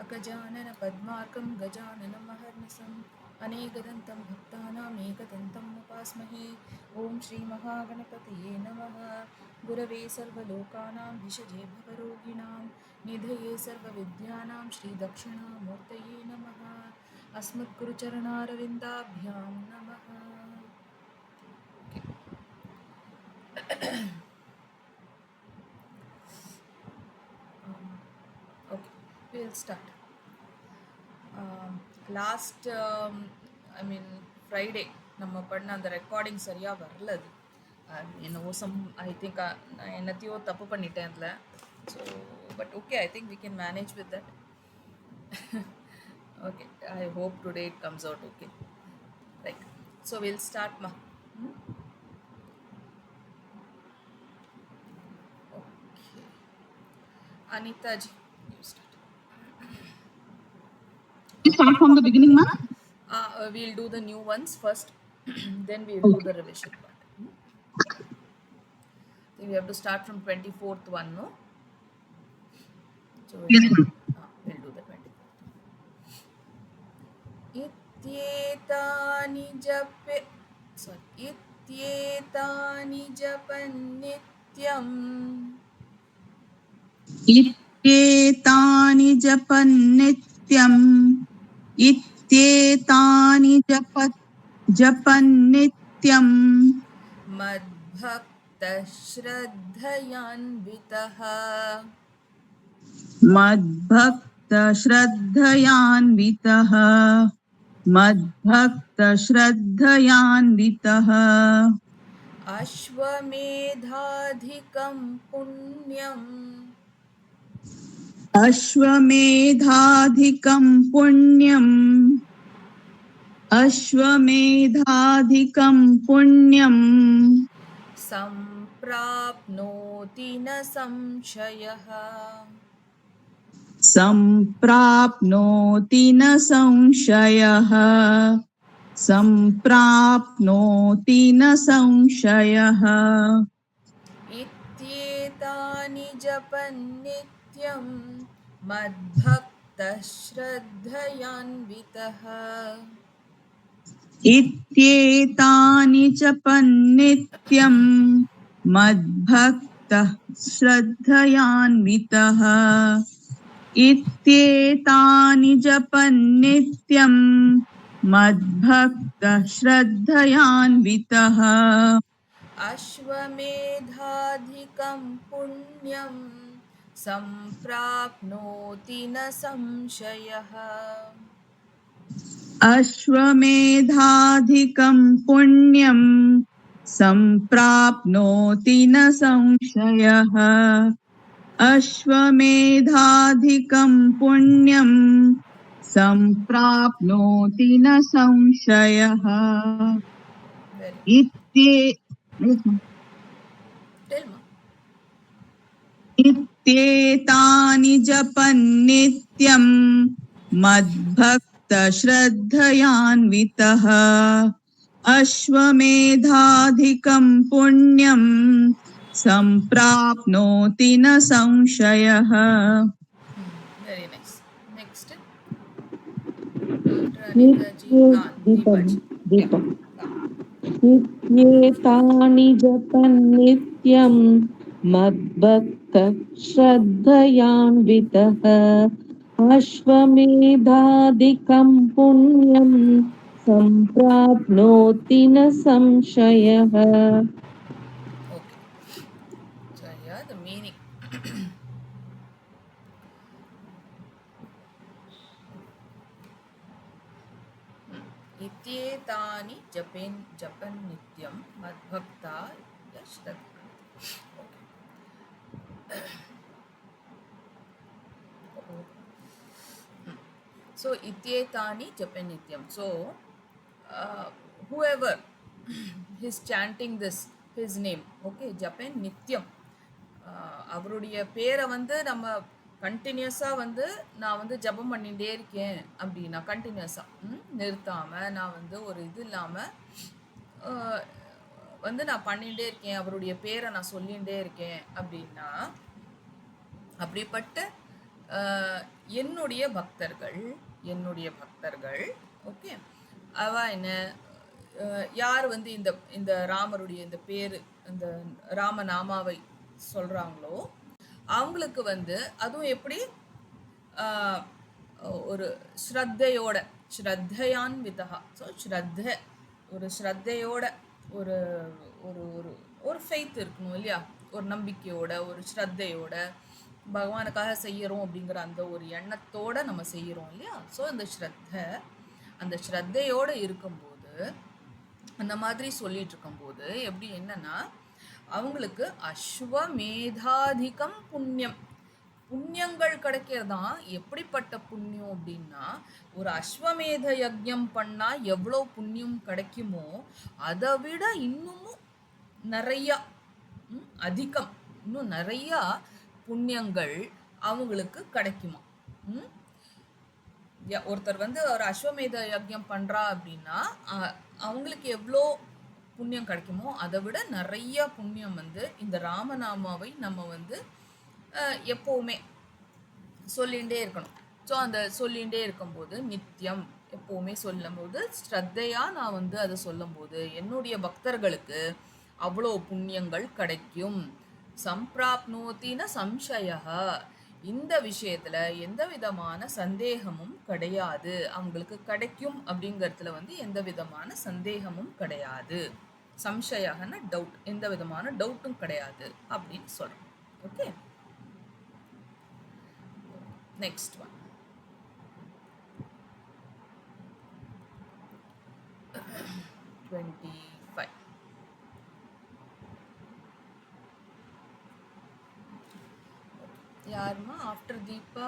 अगजानन पद्मार्कं गजाननं महर्निशम् अनेकदन्तं भक्तानाम् एकदन्तम् उपास्महे। ॐ श्रीमहागणपतये नमः। गुरवे सर्वलोकानां भिषजे भवरोगिणां निधये सर्वविद्यानां श्रीदक्षिणामूर्तये नमः। अस्मद्गुरुचरणारविन्दाभ्यां नमः। Okay, we'll start. லாஸ்ட் ஐ மீன் ஃப்ரைடே நம்ம பண்ண அந்த ரெக்கார்டிங் சரியாக வரல. அது என்னவோ ஐ திங்க் நான் என்னத்தையோ தப்பு பண்ணிட்டேன் அதில். So but okay, I think we can manage with that. Okay, I hope today it comes out okay. Right, so will start மா. Okay, Anita ji, you start. Start from the beginning, ma'am? We'll do the new ones first, then we'll do the revision part. So we have to start from 24th one, no? So Yes, ma'am. we'll do the 24th. Ityetani jape, sorry, ityetani japan nityam. इत्येतानि जपन्नित्यम् इत्येतानि जपन्नित्यम् मद्भक्तश्रद्धयान्वितः मद्भक्तश्रद्धयान्वितः अश्वमेधाधिकं पुण्यम् अश्वमेधाधिकं पुण्यम् सम्प्राप्नोति न संशयः सम्प्राप्नोति न संशयः इत्येतानि जपन्नित्यं मद्भक्तः श्रद्धयान्वितः इत्येतानि जपन्नित्यं मद्भक्तः श्रद्धयान्वितः इत्येतानि जपन्नित्यं मद्भक्तः श्रद्धयान्वितः अश्वमेधाधिकं पुण्यं सम्प्राप्नोति न संशयः अश्वमेधाधिकं पुण्यं सम्प्राप्नोति न संशयः अश्वमेधाधिकं पुण्यं सम्प्राप्नोति न संशयः इत्येतानि जपन्नित्यं मद्भक्तश्रद्धयान्वितः अश्वमेधाधिकं पुण्यं सम्प्राप्नोति न संशयः. Very nice. Next. Deepaji. इत्येतानि जपन्नित्यं मद्भक्तः श्रद्धयान्वितः अश्वमेधाधिकं पुण्यं सम्प्राप्नोति न संशयः. Okay. So here the meaning. इत्येतानि जपन् नित्यं मद्भक्ता यश्रद्धा. So ityetani japan nityam. So whoever is chanting this, his name, okay, japan nityam, அவருடைய பேரை வந்து நம்ம கண்டினியூஸாக வந்து நான் வந்து ஜபம் பண்ணிகிட்டே இருக்கேன் அப்படின்னா, கண்டினியூஸாக நிறுத்தாமல் நான் வந்து ஒரு இது இல்லாமல் வந்து நான் பண்ணிகிட்டே இருக்கேன், அவருடைய பேரை நான் சொல்லிகிட்டே இருக்கேன் அப்படின்னா, அப்படிப்பட்ட என்னுடைய பக்தர்கள் ஓகே அவ என்ன யார் வந்து இந்த இந்த ராமருடைய இந்த பேரு இந்த ராமநாமாவை சொல்றாங்களோ அவங்களுக்கு வந்து அதுவும் எப்படி ஒரு ஸ்ரத்தையோட ஸ்ரத்தையான்விதா ஸோ ஒரு ஸ்ரத்தையோட ஒரு ஒரு ஒரு ஒரு ஃபெய்த் இருக்கணும் இல்லையா, ஒரு நம்பிக்கையோட ஒரு ஸ்ரத்தையோட பகவானுக்காக செய்யறோம் அப்படிங்கிற அந்த ஒரு எண்ணத்தோட நம்ம செய்யறோம் இல்லையா. ஸோ அந்த ஸ்ரத்தையோட இருக்கும்போது அந்த மாதிரி சொல்லிட்டு இருக்கும்போது எப்படி என்னன்னா அவங்களுக்கு அஸ்வமேதாதிகம் புண்ணியங்கள் கிடைக்கிறதான். எப்படிப்பட்ட புண்ணியம் அப்படின்னா ஒரு அஸ்வமேத யஜ்ஞம் பண்ணா எவ்வளவு புண்ணியம் கிடைக்குமோ அதை விட இன்னமும் நிறையா அதிகம் இன்னும் நிறையா புண்ணியங்கள் அவங்களுக்கு கிடைக்குமா. ஒருத்தர் வந்து ஒரு அஸ்வமேத யஜ்ஞம் பண்றா அப்படின்னா அவங்களுக்கு எவ்வளோ புண்ணியம் கிடைக்குமோ அதை விட நிறைய புண்ணியம் வந்து இந்த ராமநாமாவை நம்ம வந்து எப்போவுமே சொல்லிகிட்டே இருக்கணும். ஸோ அந்த சொல்லிகிட்டே இருக்கும்போது நித்தியம் எப்போவுமே சொல்லும்போது ஸ்ரத்தையாக நான் வந்து அதை சொல்லும்போது என்னுடைய பக்தர்களுக்கு அவ்வளோ புண்ணியங்கள் கிடைக்கும். சம்பிராப்னோத்தின சம்சயா, இந்த விஷயத்துல எந்த விதமான சந்தேகமும் கிடையாது. அவங்களுக்கு கிடைக்கும் அப்படிங்கிறதுல வந்து எந்த விதமான சந்தேகமும் கிடையாது. சம்சயகன்னா டவுட், எந்த விதமான டவுட்டும் கிடையாது அப்படின்னு சொல்றோம். Okay, next one. யாருமா after Deepa?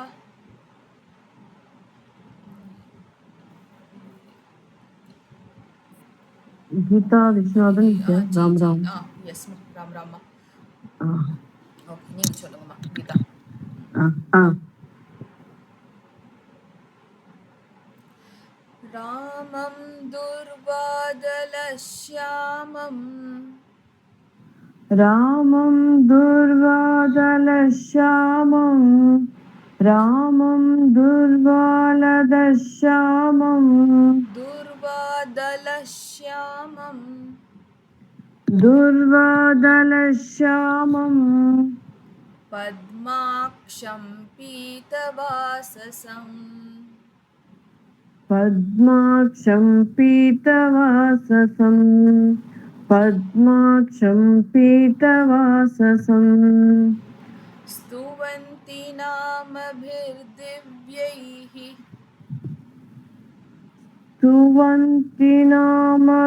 Geetha Viswanathan Ram Ram. S Ram Rama. Okay, நீங்க சொல்லுங்கம்மா கீதா. ராமம் துர்வாதலஸ்யாமம் ராமம் துர்வாதலஸ்யாமம் ராமம் துர்வாலதஸ்யாமம் துர்வாதலஸ்யாமம் பத்மாக்ஷம் பீதவாசசம் பத்மாக்ஷம் பீதவாசசம் பத்மாக்ஷம் பீதவாசசம் ஸ்துவந்தி நாமபிர்திவ்யைஹி ஸ்துவந்தி நாமபிர்திவ்யைஹி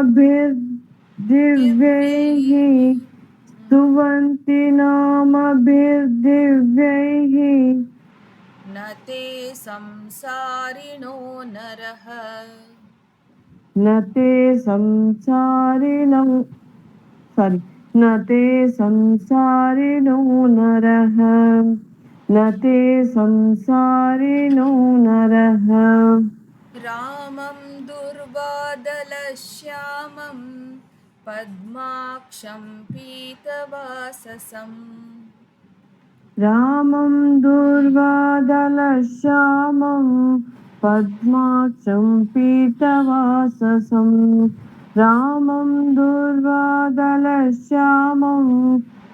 ஸ்துவந்தி நாமபிர்திவ்யைஹி நதே சம்சாரிணோ நரஹ நதே சம்சாரிணோ நதே சம்சாரிணோ நரஹ நதே சம்சாரிணோ நரஹ ராமம் துர்வாதலஸ்யாமம் பத்மாக்ஷம் பீதவாசசம் ராமம் துர்வாதலஸ்யாமம் பத்மாக்ஷம் பீதவாசசம் ராமம் துர்வாதலஸ்யாமம்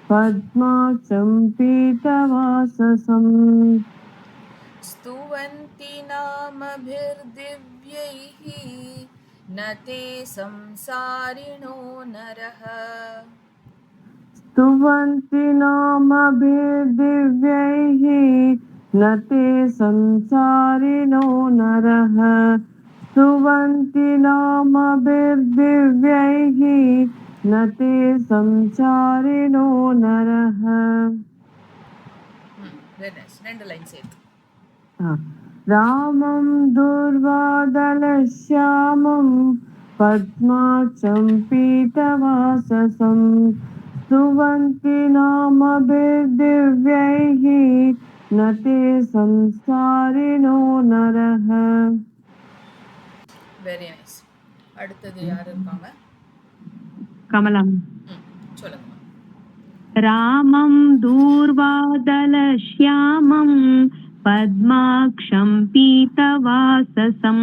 பத்மாக்ஷம் பீதவாசசம் ஸ்துவந்தி நாமபிர்திவ்யைஹி நதே சம்சாரிணோ நரஹ ஸ்துவந்தி நாமபிர்திவ்யைஹி நதே சம்சாரிணோ நரஹ ஸ்துவந்தி நாமபிர்திவ்யைஹி நதே சம்சாரிணோ நரஹ. ரெண்டு லைன் சேர்த்து. ராமம் துர்வாதலஸ்யாமம் பத்மாக்ஷம் பீதவாசசம் ஸ்துவந்தி நாமபிர்திவ்யைஹி நதே சம்சாரிணோ நரஹ. Very nice. அடுத்தது யார் இருக்காங்க? கமலம். சொல்லுங்க. ராமம் தூர்வாதலஸ்யாமம் पद्माक्षं पीतवाससं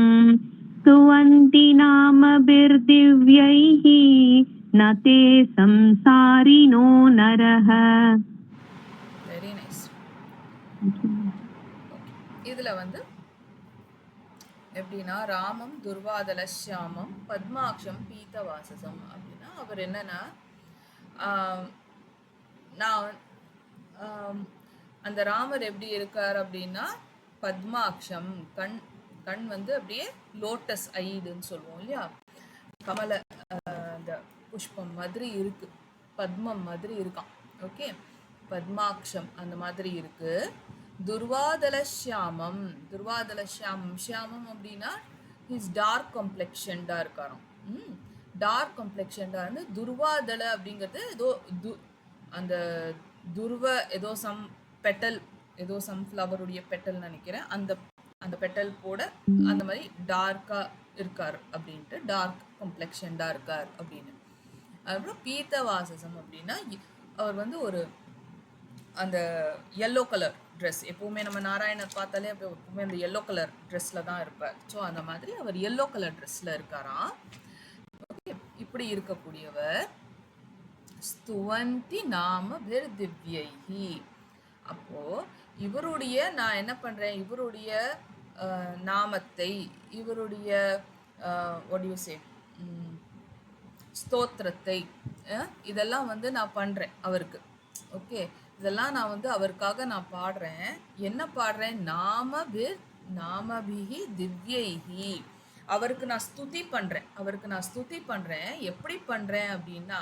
स्तुवन्ति नामभिर्दिव्यैः न ते संसारिणो नरः. Very nice. இதுல வந்து எப்படின்னா ராமம் துர்வாதலஷ்யாமம் பத்மாக்ஷம் பீத்தவாசசம் அப்படின்னா அவர் என்னன்னா நான் அந்த ராமர் எப்படி இருக்கார் அப்படின்னா பத்மாக்ஷம் கண் வந்து அப்படியே லோட்டஸ் ஐடுன்னு சொல்லுவோம் இல்லையா, கமல அந்த புஷ்பம் மாதிரி இருக்கு, பத்மம் மாதிரி இருக்கான். ஓகே, பத்மாக்ஷம் அந்த மாதிரி இருக்கு. துர்வாதலஷ்யாமம் ஷியாமம் அப்படின்னா ஹிஸ் டார்க் கம்ப்ளெக்ஷன்டா இருக்காராம். டார்க் கம்ப்ளெக்ஷன்டா இருந்து துர்வாதல அப்படிங்கிறது ஏதோ அந்த துர்வ ஏதோ சம் பெட்டல், ஏதோ சம் ஃப்ளவருடைய பெட்டல் நினைக்கிறேன், அந்த பெட்டல் போட அந்த மாதிரி டார்க்கா இருக்கார் அப்படின்ட்டு, டார்க் கம்ப்ளெக்ஷன்டா இருக்கார் அப்படின்னு. அதுக்கப்புறம் பீத்தவாசசம் அப்படின்னா அவர் வந்து ஒரு அந்த எல்லோ கலர் ட்ரெஸ், எப்பவுமே நம்ம நாராயணர் பார்த்தாலே எப்பவுமே அந்த எல்லோ கலர் ட்ரெஸ்ல தான் இருப்பார். ஸோ அந்த மாதிரி அவர் எல்லோ கலர் ட்ரெஸ்ல இருக்காராம். ஓகே, இப்படி இருக்கக்கூடியவர் ஸ்துவந்தி நாம பிர் திவ்யைஹி. அப்போ இவருடைய நான் என்ன பண்றேன், இவருடைய நாமத்தை, இவருடைய what do you say, ஸ்தோத்திரத்தை இதெல்லாம் வந்து நான் பண்றேன் அவருக்கு. ஓகே, இதெல்லாம் நான் வந்து அவருக்காக நான் பாடுறேன். என்ன பாடுறேன், நாமபிஹி திவ்யைஹி, அவருக்கு நான் ஸ்துதி பண்றேன். எப்படி பண்றேன் அப்படின்னா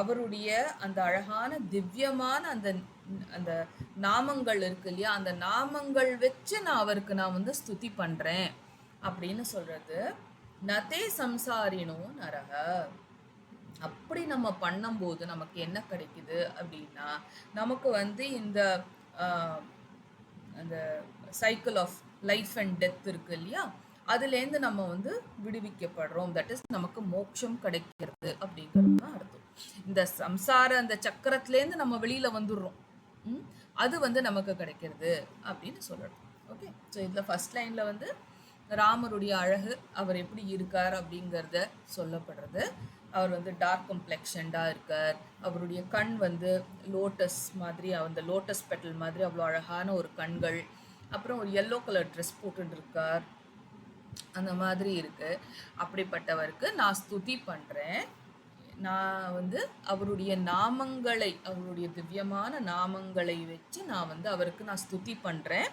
அவருடைய அந்த அழகான திவ்யமான அந்த நாமங்கள் இருக்கு இல்லையா, அந்த நாமங்கள் வச்சு நான் அவருக்கு நான் வந்து ஸ்துதி பண்றேன் அப்படின்னு சொல்றது. நதே சம்சாரினோ நரக. அப்படி நம்ம பண்ணும்போது நமக்கு என்ன கிடைக்குது அப்படின்னா, நமக்கு வந்து இந்த அந்த cycle of life and death இருக்கு இல்லையா, அதுலேருந்து நம்ம வந்து விடுவிக்கப்படுறோம். தட் இஸ் நமக்கு மோட்சம் கிடைக்கிறது அப்படிங்கிறது தான் அர்த்தம். இந்த சம்சார அந்த சக்கரத்துலேருந்து நம்ம வெளியில வந்துடுறோம், அது வந்து நமக்கு கிடைக்கிறது அப்படின்னு சொல்லணும். ஓகே, ஸோ இதில் ஃபர்ஸ்ட் லைன்ல வந்து ராமருடைய அழகு, அவர் எப்படி இருக்கார் அப்படிங்கிறத சொல்லப்படுறது. அவர் வந்து டார்க் கம்ப்ளெக்ஷன்டா இருக்கார், அவருடைய கண் வந்து லோட்டஸ் மாதிரி, அந்த லோட்டஸ் பெட்டல் மாதிரி அவ்வளோ அழகான ஒரு கண்கள், அப்புறம் ஒரு எல்லோ கலர் ட்ரெஸ் போட்டுட்டு இருக்கார், அந்த மாதிரி இருக்கு. அப்படிப்பட்டவருக்கு நான் ஸ்துதி பண்றேன். நான் வந்து அவருடைய நாமங்களை, அவருடைய திவ்யமான நாமங்களை வச்சு நான் வந்து அவருக்கு நான் ஸ்துதி பண்றேன்.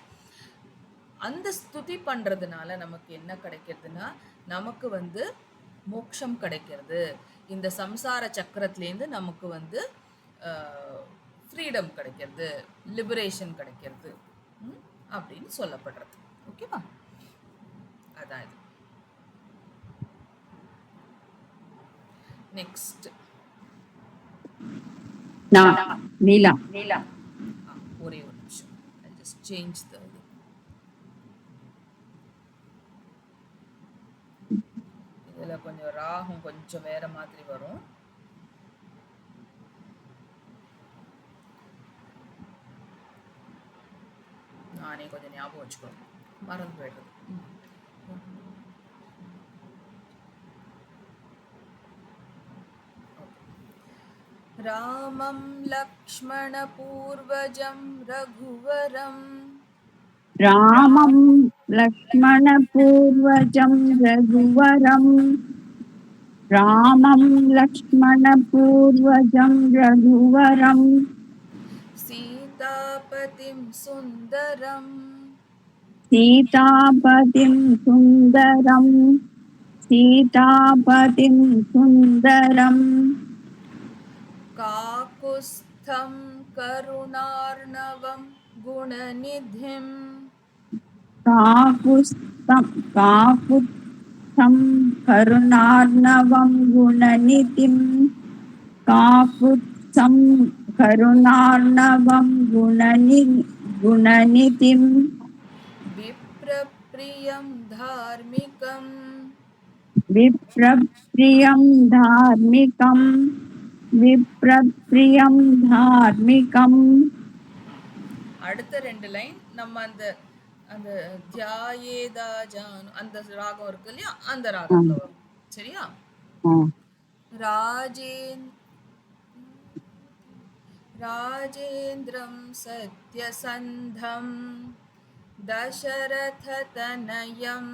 அந்த ஸ்துதி பண்றதுனால நமக்கு என்ன கிடைக்கிறதுனா, நமக்கு வந்து மோட்சம் கிடைக்கிறது. இந்த சம்சார சக்கரத்திலேருந்து நமக்கு வந்து ஃப்ரீடம் கிடைக்கிறது, லிபரேஷன் கிடைக்கிறது அப்படின்னு சொல்லப்படுறது. ஓகேவா, அதான் இது. நெக்ஸ்ட் நீலா. ஒரே ஒரு நிமிஷம், ஐ ஜஸ்ட் சேஞ்ச் தி இதுல கொஞ்சம் ராகம் கொஞ்சம் வேற மாதிரி வரும். நானே கொஞ்சம் ஞாபகம் வச்சுக்கணும், மறந்து போயிடுறது. ராமம் லக்ஷ்மண பூர்வஜம் ரகுவரம். ராமம் லக்ஷ்மண பூர்வஜம் ரகுவரம். ராமம் லக்ஷ்மண பூர்வஜம் ரகுவரம். சீதாபதிம் சுந்தரம். சீதாபதிம் சுந்தரம். சீதாபதிம் சுந்தரம். காகுஸ்தம் கருணார்ணவம் குணநிதிம். காகுஸ்தம் கருணார்ணவம் குணநிதிம். காகுஸ்தம் கருணார்ணவம் குணநிதிம். விப்ரப்ரியம் தார்மிகம். விப்ரப்ரியம் தார்மிகம். விப்ரப்ரியம் தார்மிகம். அடுத்த ரெண்டு லைன் நம்ம அந்த அந்த தியாயேதா ஜானு அந்த ராகம் இருக்கு இல்லையா, அந்த ராகத்துல வரும். சரியா? ராஜேன் राजेन्द्रं सत्यसन्धं दशरथतनयं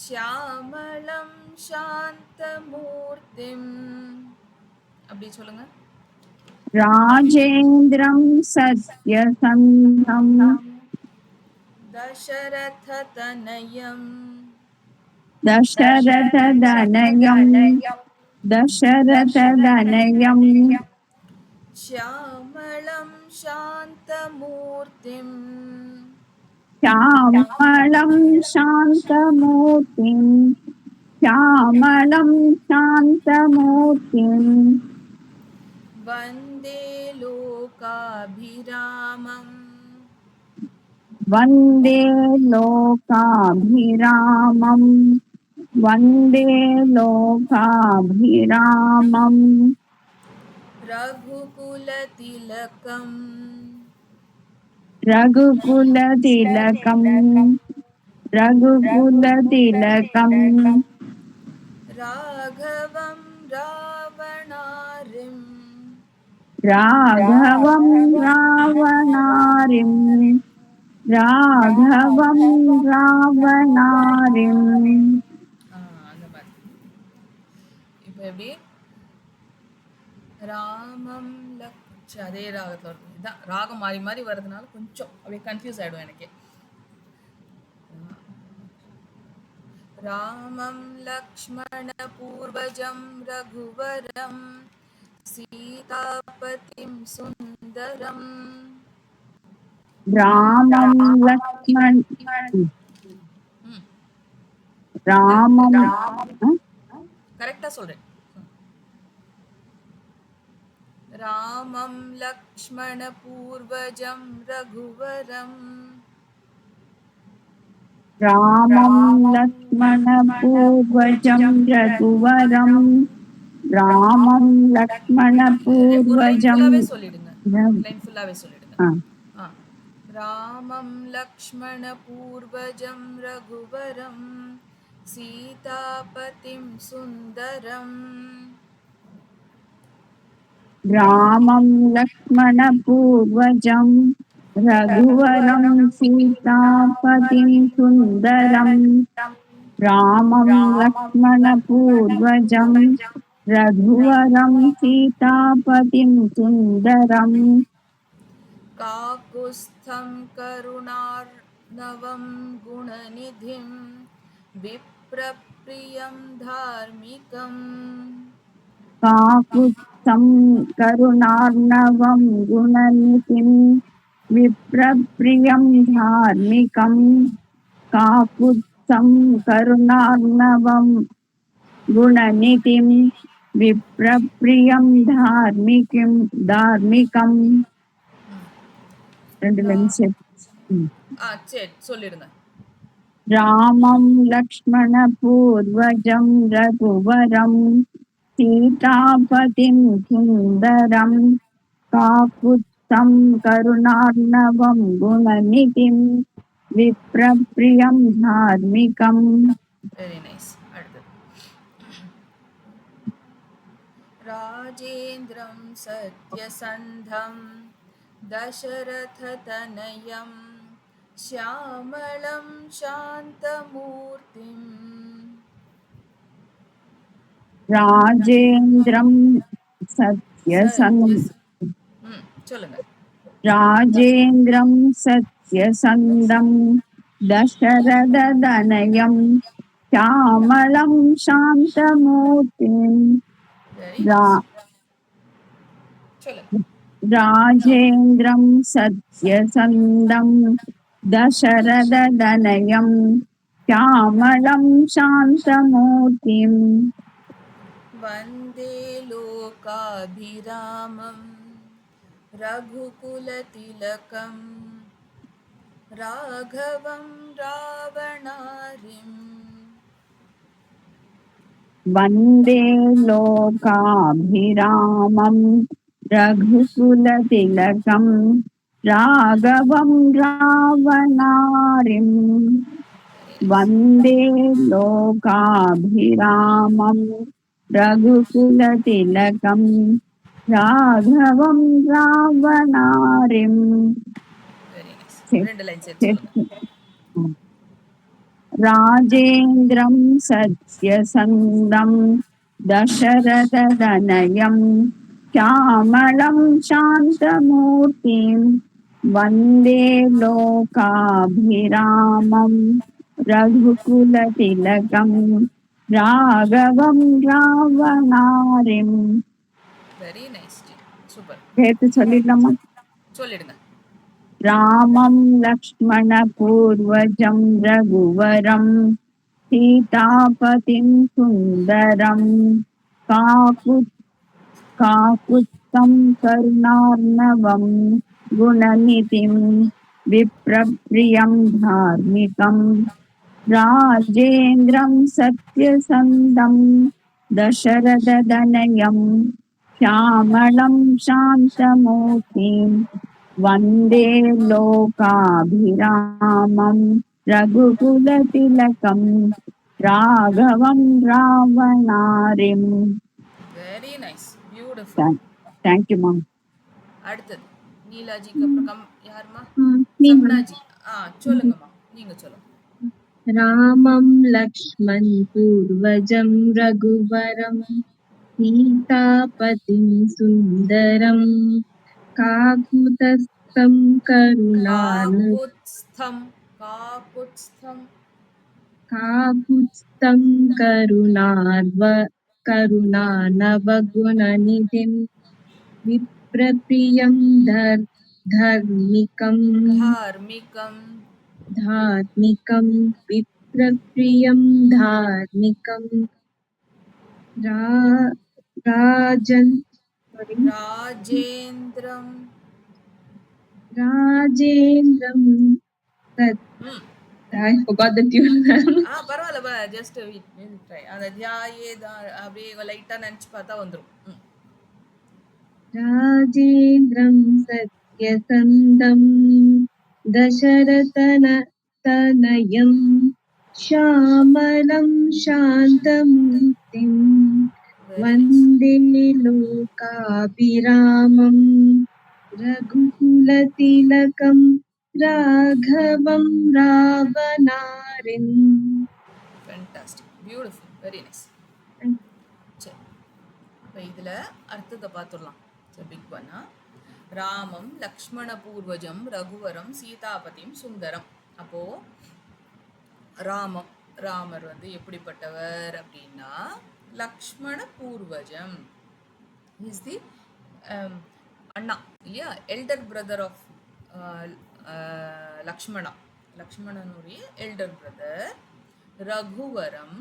श्यामलं शान्तमूर्तिम् அப்படி சொல்லுங்க. ராஜேந்திரம் சத்யசந்தம் தசரதனயம் தசரதனயம் श्यामलं शान्तमूर्तिम् श्यामलं शान्तमूर्तिम् श्यामलं शान्तमूर्तिम् वन्दे लोकाभिरामम् वन्दे लोकाभिरामम् वन्दे लोकाभिरामम् रघुकुलतिलकम् रघुकुलतिलकम् रघुकुलतिलकम् राघवं रावणारिम् राघवं रावणारिम् राघवं रावणारिम् அந்த மாதிரி. இப்போ எப்படி ராமம் அதே ராகத்தில் இருக்கும். இதுதான் ராகம் மாறி மாறி வர்றதுனால கொஞ்சம் அப்படியே கன்ஃபியூஸ் ஆகிடும் எனக்கு. ராமம் லக்ஷ்மண பூர்வஜம் ரகுவரம் சீதாபதிம் சுந்தரம். रामं लक्ष्मण रामं கரெக்டா சொல்றேன். ராமம் லக்ஷ்மண பூர்வஜம் ரகுவரம் रामं लक्ष्मण पूर्वजं रघुवरं रामं लक्ष्मण पूर्वजं ஃபுல்லாவே சொல்லிடுங்க. லைன் ஃபுல்லாவே சொல்லிடுங்க. ராமம் லக்ஷ்மண பூர்வஜம் ரகுவரம் சீதாபதிம் சுந்தரம். रामं लक्ष्मण पूर्वजं रघुवरं सीतापतिं सुन्दरं रामं लक्ष्मण पूर्वजं रघुवरं सीतापतिं सुन्दरम् काकुत्स्थं करुणार्णवं गुणनिधिं विप्रप्रियं धार्मिकम्. काकुत्स्थं करुणार्णवं गुणनिधिं विप्रप्रियं धार्मिकम् काकुत्स्थं करुणार्णवं गुणनिधिं विप्रप्रियं धार्मिकम् சரி சொல்லிடுங்க. रामं लक्ष्मण पूर्वजं रघुवरं सीतापतिं सुन्दरं काकुत्स्थं करुणार्णवं गुणनिधिं विप्रप्रियं धार्मिकम्. Very nice. அடுத்து ராஜேந்திரம் சத்யசந்தம் தசரதனயம் श्यामलं शान्तमूर्तिम्. राजेन्द्रं सत्यसन्धं சொல்லுங்க. राजेन्द्रं सत्यसन्धं दशरथतनयं श्यामलं शान्तमूर्तिम्. राजेन्द्रं सत्यसन्धं दशरथतनयं श्यामलं शान्तमूर्तिम्. वन्दे लोकाभिरामं रघुकुलतिलकं राघवं रावणारिम्. वन्दे लोकाभिरामं रघुकुलतिलकं राघवं रावणारिम्. वन्दे लोकाभिरामं रघुकुलतिलकं राघवं रावणारिम् வெரி நைஸ். சரி, 2 லைன் சேர்த்து சொல்லுங்க. राजेन्द्रं सत्यसन्धं दशरथतनयं श्यामलं शान्तमूर्तिं वन्दे लोकाभिरामं रघुकुलतिलकं राघवं रावणारिम् வெரி நைஸ் டி. சூப்பர். சேர்த்து சொல்லிடலாமா? சொல்லிடுங்க. रामं लक्ष्मणपूर्वजं रघुवरं सीतापतिं सुन्दरं काकुत्स्थं करुणार्णवं गुणनिधिं विप्रप्रियं धार्मिकं राजेन्द्रं सत्यसन्धं दशरथतनयं श्यामलं शान्तमूर्तिं वन्दे लोकाभिरामं रघुकुलतिलकं राघवं रावणारिम् very nice. Beautiful. Thank you, ma'am. அடுத்தது நீலாஜிக்கு அப்புறம் யாருமா? நீங்க சப்னாஜி. சொல்லுங்கம்மா, நீங்க சொல்லுங்க. रामं लक्ष्मण पूर्वजं रघुवरं सीतापतिं सुन्दरं काकुतस्थं காகுத்ஸ்தம் காகுத்ஸ்தம் काकुत्स्थं करुणानवगुणनिधिं विप्रप्रियं धर्मिकं धार्मिகம் विप्रप्रियं धार्मिकं राजन् ராஜேந்திரம் राजेन्द्रं तत् ம் I forgot the tune. பரவாயில்ல, ஜஸ்ட் ட்ரை. அந்த தியாயே அப்படியே லைட்டா நினைச்சு பார்த்தா வந்துடும். राजेन्द्रं सत्यसन्धं दशरथतनयं श्यामलं शान्तमूर्तिं वन्दे लोकाभिरामं रघुकुलतिलकं राघवं रावणारिम्. Fantastic, beautiful, very nice. சரி, இப்போ இதில் அர்த்தத்தை பார்த்துடலாம். பிக் ஒன்னா, ராமம் லக்ஷ்மண பூர்வஜம் ரகுவரம் சீதாபதிம் சுந்தரம். அப்போது ராமர் வந்து எப்படிப்பட்டவர் அப்படின்னா லக்ஷ்மண பூர்வஜம், இஸ் தி அண்ணா இல்லையா, எல்டர் பிரதர் ஆஃப் லக்ஷ்மணனுடைய எல்டர் பிரதர். ரகுவரம்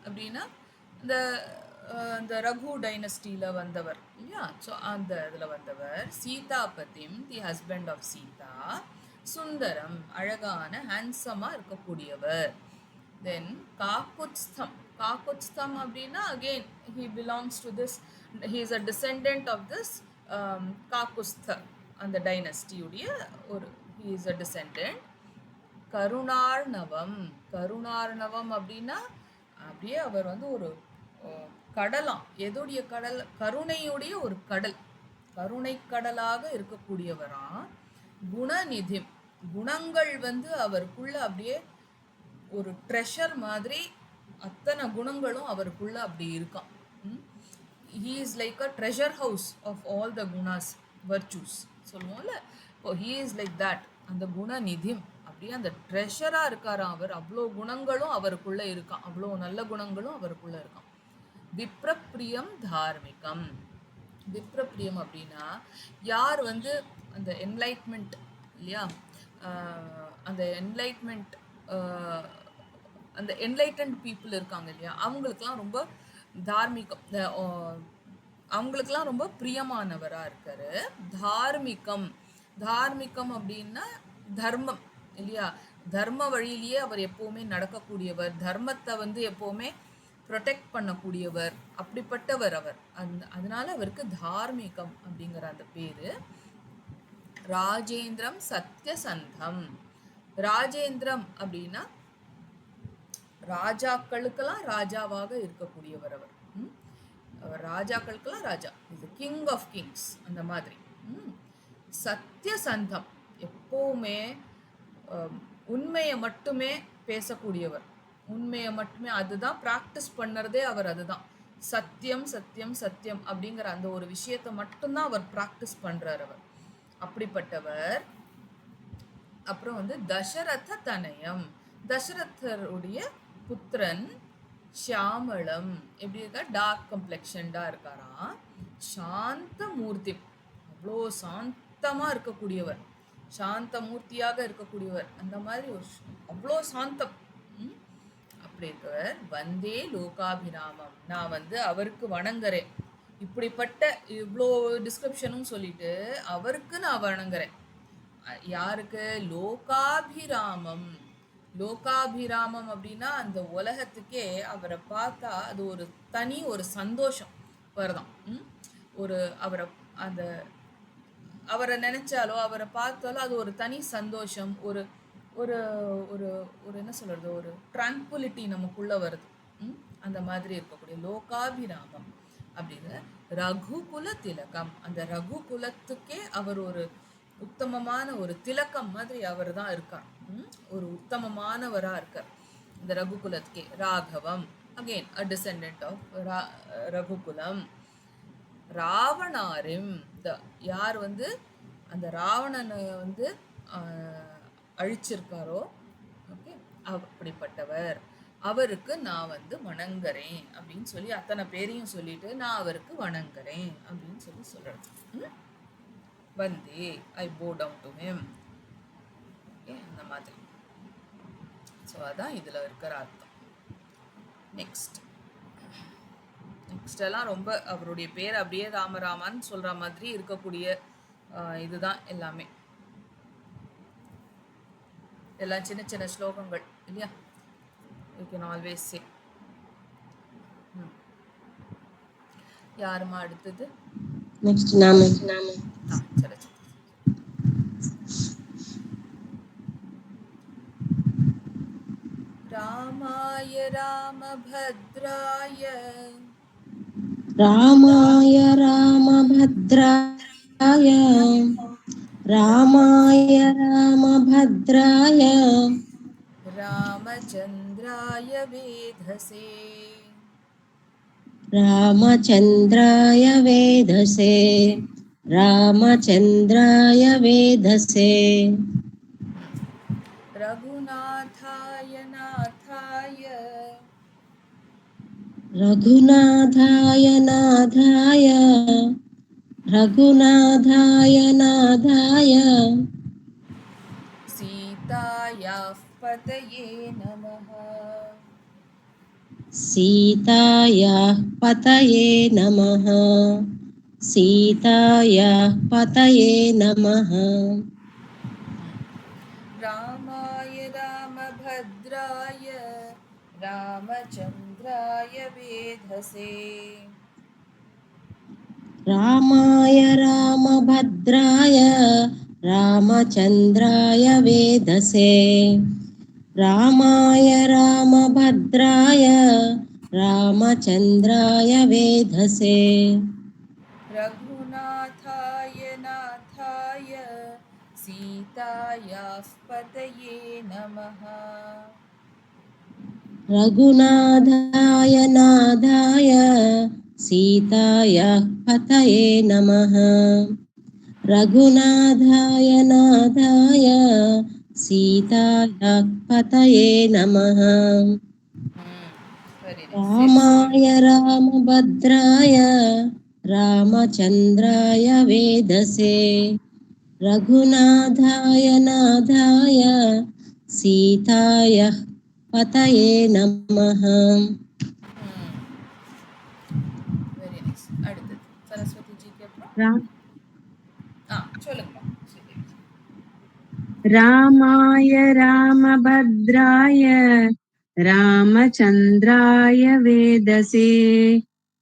அப்படின்னா இந்த ரகு டைனஸ்டியில் வந்தவர் இல்லையா, ஸோ அந்த இதில் வந்தவர். சீதாபதிம், தி ஹஸ்பண்ட் ஆஃப் சீதா. சுந்தரம், அழகான ஹேண்ட்ஸமாக இருக்கக்கூடியவர். தென் காக்குத்ஸ்தம் அப்படின்னா again he belongs to this, he is a descendant of this Kakutstha, அந்த டைனஸ்டியுடைய ஹி இஸ் அ டிசெண்டன்ட். கருணார்ணவம் அப்படின்னா அப்படியே அவர் வந்து ஒரு கடலாம், எதுடைய கடல், கருணையுடைய ஒரு கடல், கருணை கடலாக இருக்கக்கூடியவராம். குணநிதி, குணங்கள் வந்து அவருக்குள்ள அப்படியே ஒரு ட்ரெஷர் மாதிரி, அத்தனை குணங்களும் அவருக்குள்ள அப்படி இருக்கான். he is like a treasure house of all the gunas, virtues சொல்லுவோம்ல. இப்போ he is like that, அந்த குணநிதிம், அப்படியே அந்த ட்ரெஷராக இருக்காராம் அவர். அவ்வளோ குணங்களும் அவருக்குள்ள இருக்கான், அவ்வளோ நல்ல குணங்களும் அவருக்குள்ள இருக்கான். விப்ரப்ரியம் தார்மிகம். விப்ரப்ரியம் அப்படின்னா யார் வந்து அந்த என்லைட்மெண்ட் இல்லையா, அந்த என்லைட்டன்ட் பீப்புள் இருக்காங்க இல்லையா, அவங்களுக்கெல்லாம் ரொம்ப தார்மிகம், அவங்களுக்கெல்லாம் ரொம்ப பிரியமானவராக இருக்காரு. தார்மிகம் அப்படின்னா தர்மம் இல்லையா, தர்ம வழியிலேயே அவர் எப்போவுமே நடக்கக்கூடியவர், தர்மத்தை வந்து எப்போவுமே ப்ரொடெக்ட் பண்ணக்கூடியவர், அப்படிப்பட்டவர் அவர். அதனால அவருக்கு தார்மிகம் அப்படிங்கிற அந்த பேர். ராஜேந்திரம் சத்யசந்தம். ராஜேந்திரம் அப்படின்னா ராஜாக்களுக்கெல்லாம் ராஜாவாக இருக்கக்கூடியவர் அவர். அவர் ராஜாக்களுக்கெல்லாம் ராஜா, இது கிங் ஆஃப் கிங்ஸ் அந்த மாதிரி. சத்யசந்தம், எப்பவுமே உண்மையை மட்டுமே பேசக்கூடியவர், உண்மையை மட்டுமே, அதுதான் ப்ராக்டிஸ் பண்ணுறதே அவர். அதுதான் சத்தியம் சத்தியம் சத்தியம் அப்படிங்கிற அந்த ஒரு விஷயத்தை மட்டும்தான் அவர் ப்ராக்டிஸ் பண்றார் அவர், அப்படிப்பட்டவர். அப்புறம் வந்து தசரத தனயம், தசரதருடைய புத்திரன். ஷியாமளம், எப்படி இருக்கா, டார்க் கம்ப்ளெக்ஷன்டா இருக்காராம். சாந்த மூர்த்தி, அவ்வளோ சாந்தமா இருக்கக்கூடியவர், சாந்த மூர்த்தியாக இருக்கக்கூடியவர், அந்த மாதிரி ஒரு அவ்வளோ சாந்தம். அப்படி இருக்கவர். வந்தே லோகாபிராமம், நான் வந்து அவருக்கு வணங்குறேன். இப்படிப்பட்ட இவ்வளோ டிஸ்கிரிப்ஷனும் சொல்லிட்டு அவருக்கு நான் வணங்குறேன். யாருக்கு? லோகாபிராமம். லோகாபிராமம் அப்படின்னா அந்த உலகத்துக்கே அவரை பார்த்தா அது ஒரு தனி ஒரு சந்தோஷம் வருதான். ஒரு அவரை நினைச்சாலோ அவரை பார்த்தாலோ அது ஒரு தனி சந்தோஷம், ஒரு ஒரு ஒரு ஒரு என்ன சொல்றது, ஒரு ட்ராங்குலிட்டி நமக்குள்ள வருது. அந்த மாதிரி இருக்கக்கூடிய லோகாபிராமம் அப்படின்னு. ரகுகுல திலகம், அந்த ரகுகுலத்துக்கே அவர் ஒரு உத்தமமான ஒரு திலக்கம் மாதிரி அவர் தான் இருக்கார். ஒரு உத்தமமானவரா இருக்கார் இந்த ரகுகுலத்துக்கே. ராகவம், அகெயின் அ டிசெண்டன்ட் ஆஃப் ரகுகுலம். ராவணாரிம், யார் வந்து அந்த ராவணனை வந்து அழிச்சிருக்காரோ, ஓகே, அப்படிப்பட்டவர், அவருக்கு நான் வந்து வணங்குறேன் அப்படின்னு சொல்லி அத்தனை பேரையும் சொல்லிட்டு நான் அவருக்கு வணங்குறேன் அப்படின்னு சொல்லி சொல்றது. வந்தே, ஐ bow down to him. Okay, அந்த மாதிரி. ஸோ அதான் இதில் இருக்கிற அர்த்தம். நெக்ஸ்ட் எல்லாம் ரொம்ப அவருடைய பேர் அப்படியே ராமராமான்னு சொல்கிற மாதிரி இருக்கக்கூடிய இதுதான் எல்லாமே. எல்லாம் சின்ன சின்ன ஸ்லோகங்கள் இல்லையா? You can always say. யாருமா அடுத்தது? நெக்ஸ்ட் நாம. சரி. ராமாய ராமபத்ராய, ராமாய ராமபத்ராய, ராமாய ராமபத்ராய, ராமச்சந்திராய வேதசே, ராமச்சந்திராய வேதசே, ராமச்சந்திராய வேதசே, ரகுநாதாய நாதாய, ரகுநாதாய நாதாய, ரகுநாதாய நாதாய, சீதாயாः பதயே நமः, சீதாயாः பதயே நமः, சீதாயாः பதயே நமः. ராமாய ராமபத்ராய, ராமச்சந்திராய வேதசே, ராமாய ராமபத்ராய, ராமச்சந்திராய வேதசே, ராமாய ராமபத்ராய, ராமச்சந்திராய வேதசே, ரகுநாதாய நாதாய, சீதாயாः பதயே நமः, ரகுநாதாய நாதாய, சீதாயாः பதயே நமः, ரகுநாதாய நாதாய, சீதாயாः பதயே நமः. ராமாய ராமபத்ராய, ராமச்சந்திராய வேதசே, ரகுநாதாய நாதாய, சீதாயாः பதயே நமः. Very nice. அடுத்தது சரஸ்வதி ஜிக்கு அப்புறம் சொல்லுங்கம்மா. रामाय रामभद्राय, रामचन्द्राय वेदसे,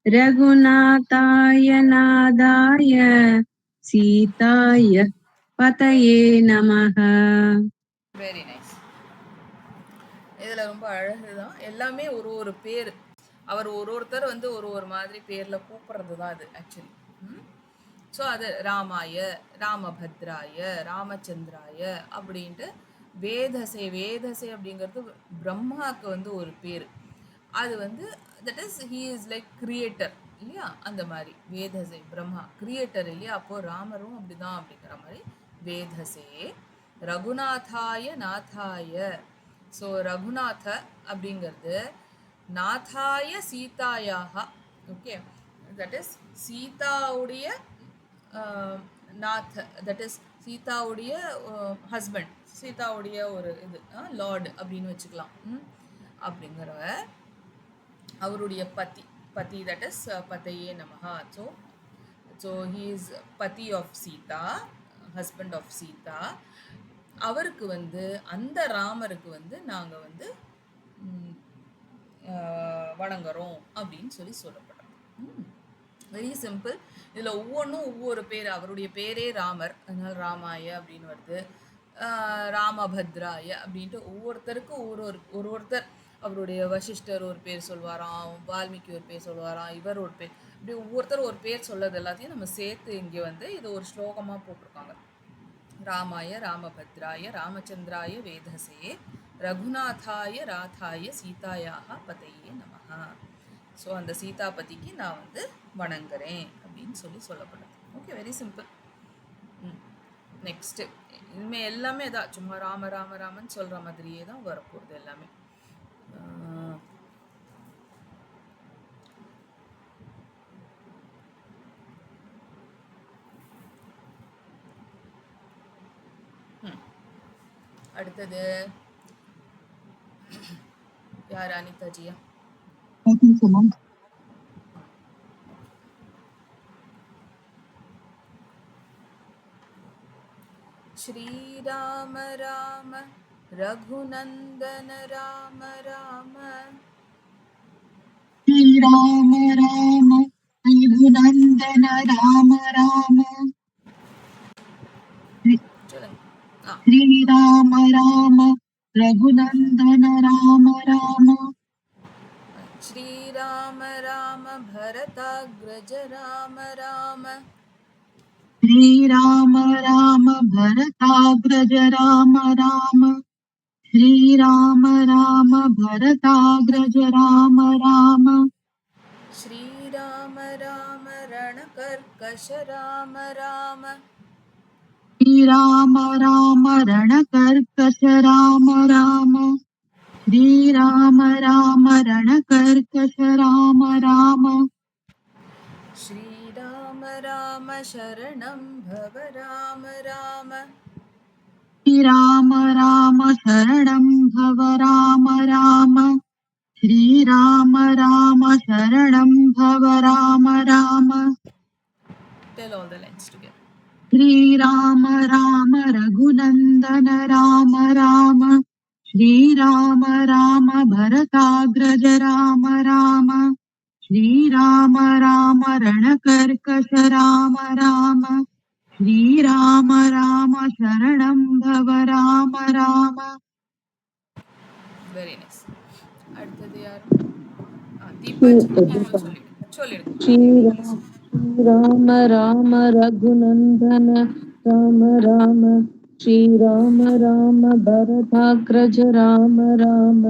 रघुनाथाय नादाय, सीताय पतये नमः। Very nice. இதுல ரொம்ப அழகுதான். எல்லாமே ஒரு ஒரு பேர். அவர் ஒருத்தர் வந்து ஒரு ஒரு மாதிரி பேர்ல கூப்பிடுறது தான் அது ஆக்சுவலி. ஸோ அது ராமாய, ராமபத்ராய, ராமச்சந்திராய அப்படின்ட்டு வேதசே. வேதசே அப்படிங்கிறது பிரம்மாவுக்கு வந்து ஒரு பேர். அது வந்து that is he is like creator இல்லையா? அந்த மாதிரி வேதசே பிரம்மா கிரியேட்டர் இல்லையா? அப்போ ராமரும் அப்படிதான் அப்படிங்கிற மாதிரி வேதசே. ரகுநாதாய நாதாய. ஸோ ரகுநாத அப்படிங்கிறது நாதாய சீதாயாக. ஓகே, தட் இஸ் சீதாவுடைய நாத், தட் இஸ் சீதாவுடைய ஹஸ்பண்ட், சீதாவுடைய ஒரு இது லார்டு அப்படின்னு வச்சுக்கலாம். அப்படிங்கிற அவருடைய பதி, பதி தட் இஸ் பதையே நமஹா. ஸோ ஹீ இஸ் பதி of Sita, husband of Sita. அவருக்கு வந்து அந்த ராமருக்கு வந்து நாங்கள் வந்து வணங்குறோம் அப்படின்னு சொல்லி சொல்லப்படுறோம். Very simple. இதில் ஒவ்வொன்றும் ஒவ்வொரு பேர். அவருடைய பேரே ராமர், அதனால ராமாய அப்படின்னு வருது. ராமபத்ராய அப்படின்ட்டு ஒவ்வொருத்தருக்கும் ஒருத்தர் அவருடைய வசிஷ்டர் ஒரு பேர் சொல்வாராம், வால்மீகி ஒரு பேர் சொல்வாராம், இவர் ஒரு பேர், இப்படி ஒவ்வொருத்தர் ஒரு பேர் சொல்லது எல்லாத்தையும் நம்ம சேர்த்து இங்கே வந்து இது ஒரு ஸ்லோகமாக போட்டிருக்காங்க. ராமாய ராமபத்ராய ராமச்சந்திராய வேதசே ரகுநாதாய ராதாய சீதாயாக பதையே நமஹா. ஸோ அந்த சீதாபதிக்கு நான் வந்து வணங்குறேன் அப்படின்னு சொல்லி சொல்லப்படுது. Okay, very simple. நெக்ஸ்ட்டு இனிமேல் எல்லாமே தான் சும்மா ராம ராம ராமன் சொல்கிற மாதிரியே தான் வரப்போகுது எல்லாமே. அடுத்தது யார்? அனிதா ஜியா? ஸ்ரீராம ராம ரகுநந்தன ராம ராம. ஸ்ரீராம ராம ரகுநந்தன ராம ராம. சொல்லுங்க. ஸ்ரீராம ராம ரகுநந்தன ராம ராம. ஸ்ரீராம ராம பரதாக்ரஜ ராம ராம. ஸ்ரீராம ராம பரதாக்ரஜ ராம ராம. ஸ்ரீராம ராம பரதாக்ரஜ ராம ராம. ஸ்ரீராம ராம ரணகர்கஷ ராம ராம. ஸ்ரீராம ராம ரணகர்கஷ ராம ராம. ஸ்ரீராம ராம ரணகர்கஷ ராம ராம. ஸ்ரீராம ராம சரணம் பவ ராம ராம. ஸ்ரீராம ராம சரணம் பவ ராம ராம. ஸ்ரீராம ராம சரணம் பவ Rama Rama. Tell all the lines together. Srirama Rama Raghunandana Rama Rama. Srirama Rama பரதாக்ரஜ Rama Rama. Srirama Rama ரணகர்கஷ Rama Rama. Srirama Rama சரணம் பவ ராம ராம. Very nice. அடுத்தது யார்? தீபா சொல்லிடுங்க. श्रीराम राम रघुनंदन राम राम श्रीराम राम भरताग्रज राम राम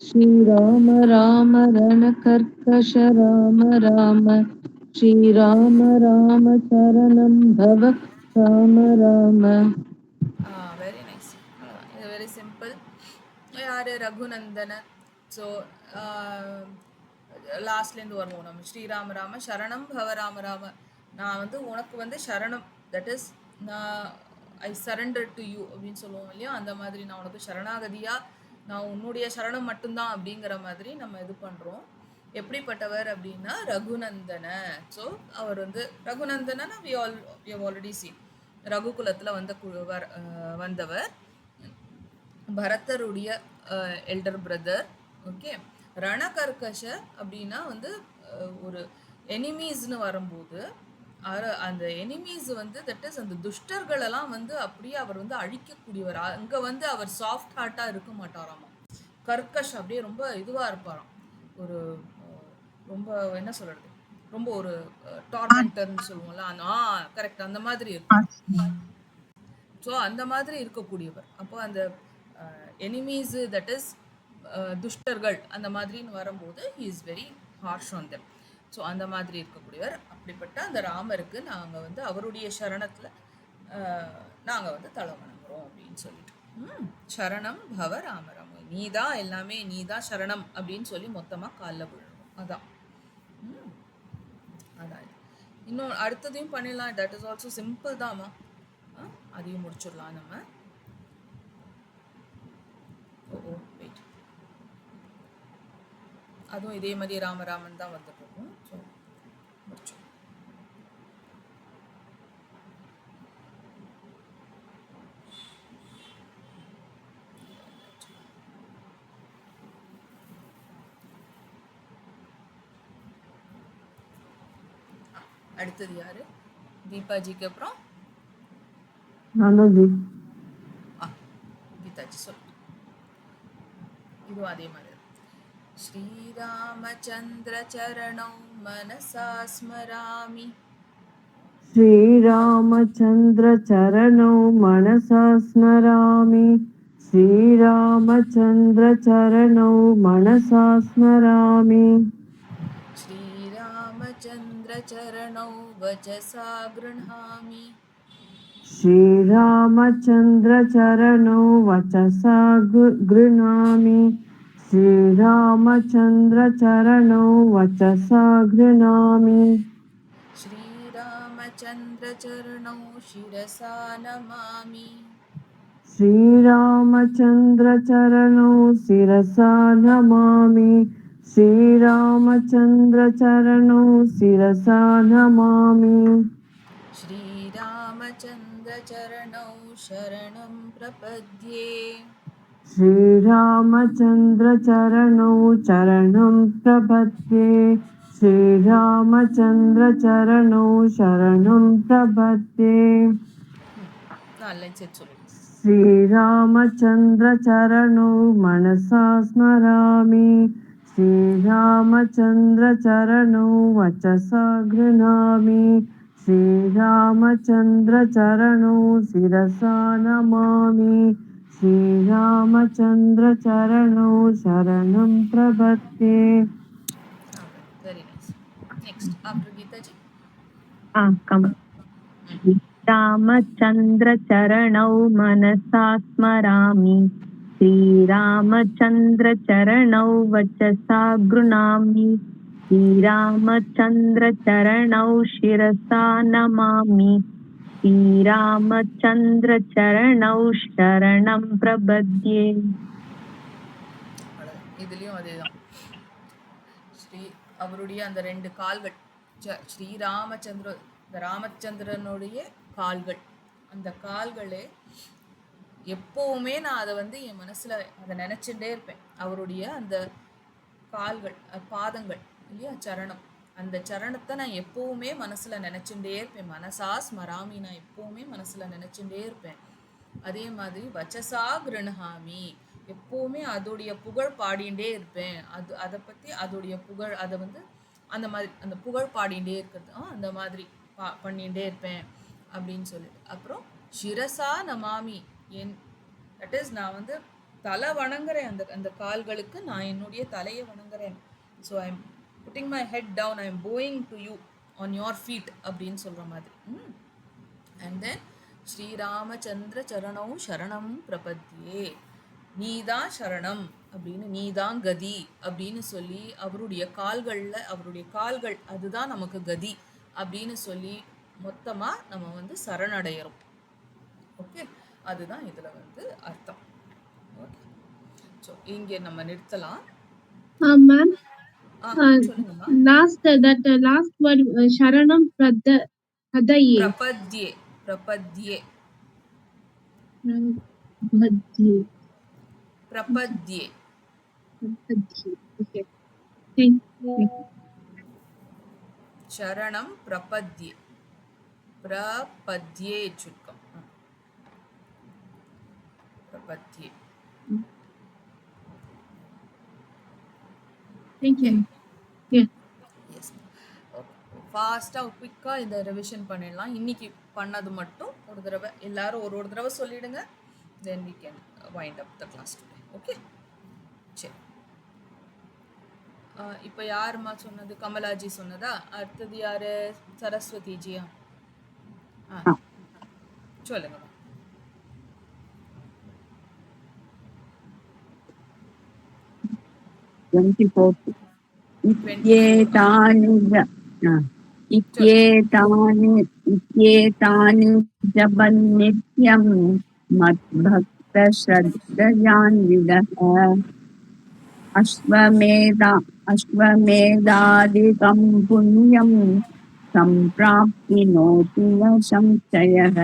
श्रीराम राम रणकर्कश राम राम श्रीराम राम शरणं भव राम राम. Very nice. இது வெரி சிம்பிள். யார்? ரகுநந்தன. ஸோ லாஸ்ட்லேருந்து வருவோம் நம்ம. ஸ்ரீராம ராம சரணம் பவ ராம ராம. நான் வந்து உனக்கு வந்து சரணம், தட் இஸ் நான் ஐ சரண்டர் டு யூ அப்படின்னு சொல்லுவோம் இல்லையா? அந்த மாதிரி நான் உனக்கு சரணாகதியாக, நான் உன்னுடைய சரணம் மட்டும்தான் அப்படிங்கிற மாதிரி நம்ம இது பண்ணுறோம். எப்படிப்பட்டவர் அப்படின்னா ரகுநந்தன. ஸோ அவர் வந்து Raghunandana we have already seen. ரகுகுலத்தில் வந்தவர், பரதருடைய எல்டர் பிரதர். ஓகே. ரணகர்கஷ அப்படின்னா வந்து ஒரு எனிமீஸ்னு வரும்போது அந்த எனிமீஸ் வந்து தட் இஸ் அந்த துஷ்டர்களெல்லாம் வந்து அப்படியே அவர் வந்து அழிக்கக்கூடியவர். அங்க வந்து அவர் சாஃப்ட் ஹார்ட்டா இருக்க மாட்டாராமா. கர்கஷ் அப்படியே ரொம்ப இதுவா இருப்பாராம். ஒரு ரொம்ப என்ன சொல்றது? ரொம்ப ஒரு டார்மெண்டர்ன்னு சொல்லுவோம்ல. கரெக்ட் அந்த மாதிரி இருக்கும். ஸோ அந்த மாதிரி இருக்கக்கூடியவர். அப்போ அந்த எனிமீஸ் தட் இஸ் துஷ்டர்கள் அந்த மாதிரின்னு வரும்போது he is very harsh on them. So அந்த மாதிரி இருக்கக்கூடியவர். அப்படிப்பட்ட அந்த ராமருக்கு நாங்கள் வந்து அவருடைய சரணத்தில் நாங்கள் வந்து தலை வணங்குறோம் அப்படின்னு சொல்லிட்டு சரணம் பவ ராமராம, நீ தான் எல்லாமே, நீ தான் சரணம் அப்படின்னு சொல்லி மொத்தமாக காலில் விழணும். அதான் அதான். இன்னும் அடுத்ததையும் பண்ணிடலாம். தட் இஸ் ஆல்சோ சிம்பிள் தாம்மா. அதையும் முடிச்சிடலாம் நம்ம. வெயிட், அதுவும் இதே மாதிரி ராமராமன் தான் வந்துட்டு இருக்கும். ஸோ முடிச்சோம். அடுத்தது யாரு? தீபாஜிக்கு அப்புறம் கீதாஜி சொல்லு. இதுவும் அதே மாதிரி. ஸ்ரீராமச்சந்திர சரணௌ மனசா ஸ்மராமி. श्रीरामचन्द्र चरणौ मनसा स्मरामि। श्रीरामचन्द्र चरणौ मनसा स्मरामि। श्रीरामचन्द्र चरणौ वचसा गृह्णामि। श्रीरामचन्द्र चरणौ वचसा गृह्णामि। श्रीरामचन्द्र चरणौ वचसा गृह्णामि। श्रीरामचन्द्र चरणौ शिरसा नमामि। श्रीरामचन्द्र चरणौ शिरसा नमामि। श्रीरामचन्द्र चरणौ शिरसा नमामि। श्रीरामचन्द्र चरणौ शरणं प्रपद्ये। श्रीरामचन्द्र चरणौ शरणं प्रपद्ये। श्रीरामचन्द्र चरणौ शरणं प्रपद्ये। श्रीरामचन्द्र चरणौ मनसा स्मरामि। श्रीरामचन्द्र चरणौ वचसा गृह्णामि। श्रीरामचन्द्र चरणौ शिरसा नमामि। श्रीरामचन्द्र चरणौ शरणं प्रपद्ये। Very nice. Next, after Geetaji. Come. Shri Ramachandra चरणौ मनसा स्मरामि। श्रीरामचन्द्र चरणौ वचसा गृह्णामि। श्रीरामचन्द्र चरणौ शिरसा नमामि। श्रीरामचन्द्र चरणौ शरणं प्रपद्ये। இதுலயும் அதேதான். அவருடைய அந்த ரெண்டு கால்கள், ராமச்சந்திரனுடைய கால்கள், அந்த கால்களே எப்பவுமே நான் அதை வந்து என் மனசுல அதை நினைச்சுட்டே இருப்பேன். அவருடைய அந்த கால்கள், பாதங்கள் இல்லையா, சரணம், அந்த சரணத்தை நான் எப்பவுமே மனசுல நினைச்சுட்டே இருப்பேன். மனசா ஸ்மராமி, நான் எப்பவுமே மனசுல நினைச்சுட்டே இருப்பேன். அதே மாதிரி வச்சசா கிருணஹாமி, எப்பவுமே அதோடைய புகழ் பாடிண்டே இருப்பேன். அதை பத்தி அதோடைய புகழ், அதை வந்து அந்த மாதிரி அந்த புகழ் பாடிண்டே இருக்கிறது, அந்த மாதிரி பண்ணிகிட்டே இருப்பேன் அப்படின்னு சொல்லிட்டு. அப்புறம் சிரசா நமாமி, தட் இஸ் நான் வந்து தலை வணங்குறேன். அந்த கால்களுக்கு நான் என்னுடைய தலையை வணங்குறேன். So I am putting my head down, I am bowing to you on your feet அப்படின்னு சொல்கிற மாதிரி. அண்ட் தென் ஸ்ரீராமச்சந்திர சரணௌ சரணம் பிரபத்தியே, நீதான் சரணம் அப்படின்னு, நீதான் கதி அப்படின்னு சொல்லி அவருடைய கால்கள் அதுதான் நமக்கு கதி அப்படின்னு சொல்லி மொத்தமாக நம்ம வந்து சரணடைகிறோம். ஓகே, அதுதான் இதில் வந்து அர்த்தம். ஓகே, ஸோ இங்கே நம்ம நிறுத்தலாம். மேம், லாஸ்ட் வேர்ட் சரணம் பிரபத்யே. பிரபத்யே சரணம் பிரபத்யே. பிரபத்யே சுருக்கம். பிரபத்யே. Thank you. Yeah. Yes. Okay. ஃபாஸ்ட்டாக குயிக்காக இந்த ரிவிஷன் பண்ணிடலாம். இன்னைக்கு பண்ணது மட்டும் ஒரு தடவை எல்லாரும் ஒரு தடவை சொல்லிடுங்க. Then we can wind up the class today. Okay, சரி. இப்போ யாருமா சொன்னது? கமலாஜி சொன்னதா? அடுத்தது யாரு? சரஸ்வதிஜியா? சொல்லுங்கம்மா. इत्येतानि जपन्नित्यं मद्भक्तश्रद्धयान्विदः अश्वमेधादिकं पुण्यं सम्प्राप्नोति न संशयः.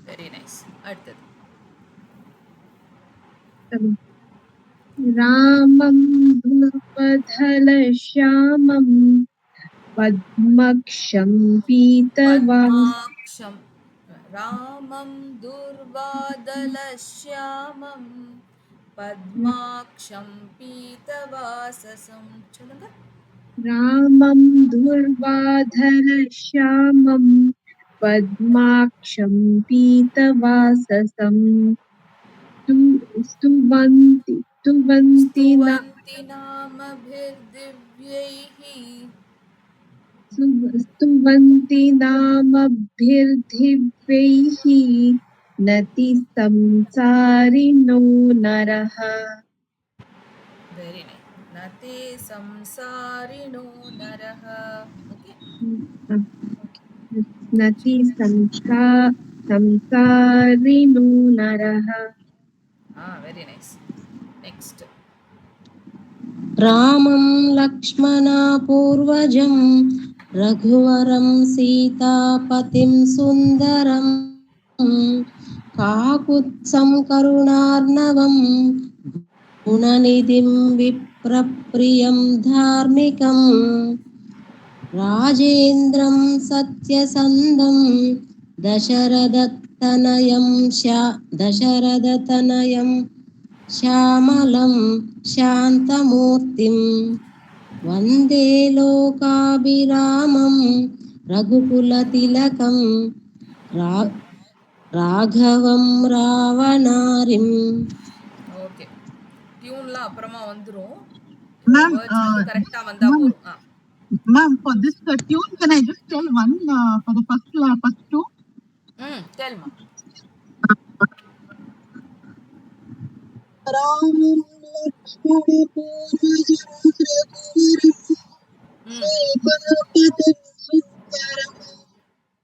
Very nice. அடுத்தது रामं द्रुपदलश्यामं पद्मक्षं पीतवान् பத்மாக்ஷம். ராமம் துர்வாதலஷ்யாமம் பத்மாக்ஷம் பீதவாசசம். சொல்லுங்க. रामं दुर्वाधरश्यामं पद्माक्षं पीतवाससं स्तुवन्ति स्तुवन्ति नामभिर्दिव्यैः स्तुवन्ति नामभिर्दिव्यैः नति संसारिणो नरः. Very nice. नते संसारिणो नरः. ओके, नति संसारिणो नरः. Very nice. नेक्स्ट. रामं लक्ष्मणा पूर्वजं रघुवरं सीतापतिं सुन्दरं काकुत्सं करुणार्णवं गुणनिधिं विप्रप्रियं धार्मिकं राजेन्द्रं सत्यसन्धं दशरथतनयं श्यामलं शान्तमूर्तिं वन्दे लोकाभिरामं रघुकुलतिलकं राघवं रावणारिम्. ஓகே, டியூன்லாம் அப்புறமா வந்துரும். Ma'am, வேர்ட்ஸ் வந்து கரெக்ட்டா வந்தா போதும். Ma'am, for this tune, can I just tell one for the first two? Tell ma. Ramam Lakshmana Purvajam Raghuvaram Sundaram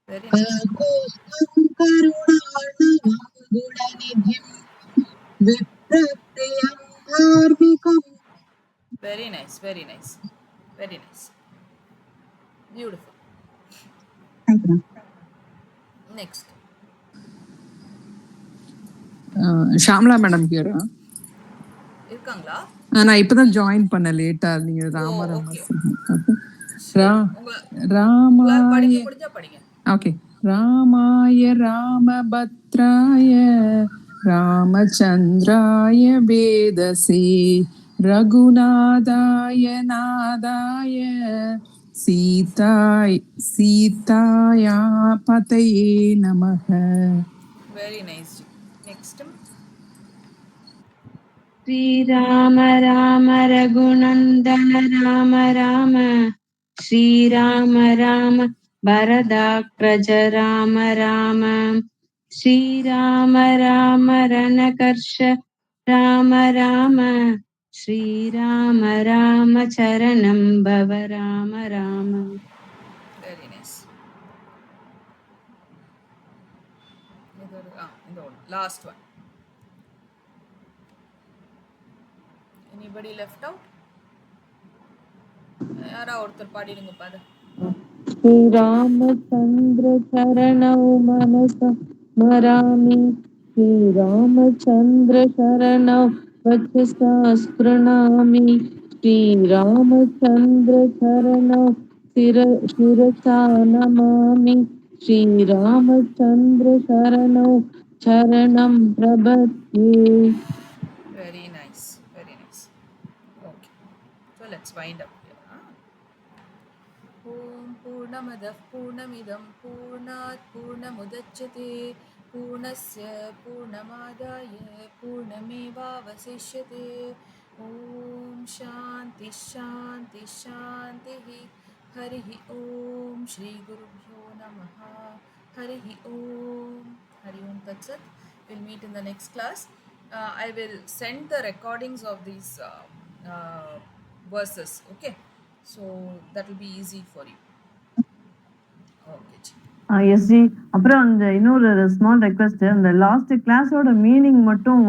Very nice. Kakustam Karunarnavam Gunanidhim Viprapriyam Dharmikam. Very nice, very nice, very nice. Beautiful. Thank you. Next. Shamla madam ஹியரா இருக்காங்களா? நான் இப்பதான் join பண்ண லேட்டா. நீங்க ராமராம படிங்க, முடிஞ்சா படிங்க. ஓகே. ராமாய ராமபத்ராய ராமச்சந்திராய வேதசி ரகுநாதாய நாதாய சீதாயா பதயே நமஹ. Very nice. Next. Shri Ram Ram Raghunandan Ram Ram Shri Ram Ram भरदाग्रज Ram Ram Shri Ram Ram रणकर्ष Ram Ram Shri Ram Ram चरणं भव Ram Ram. Very nice. Last one. Anybody left out? யாரா ஒருத்தர் பாடிடுங்க பாரு. श्री रामचंद्र चरणौ मनस स्मरामि श्री रामचंद्र शरणौ वचसा स्पृणामि श्री रामचंद्र शरणौ शिरसा नमामि श्रीरामचन्द्र शरणौ शरणं प्रपद्ये. Very nice, very nice. Okay, so let's wind up here. Om Purnamadah Purnamidam Purnat Purnamudachyate Purnasya Purnamadaya Purnamevavasishyate. Om Shanti Shanti Shanti Harihi Om Shri Gurubhyo Namaha Harihi Om Tat Sat. We'll meet in the next class. I will send the recordings of these verses, okay? So that will be easy for you. Okay. எஸ்ஜி, அப்புறம் அந்த இன்னொரு small request, அந்த last கிளாஸோட meaning மட்டும்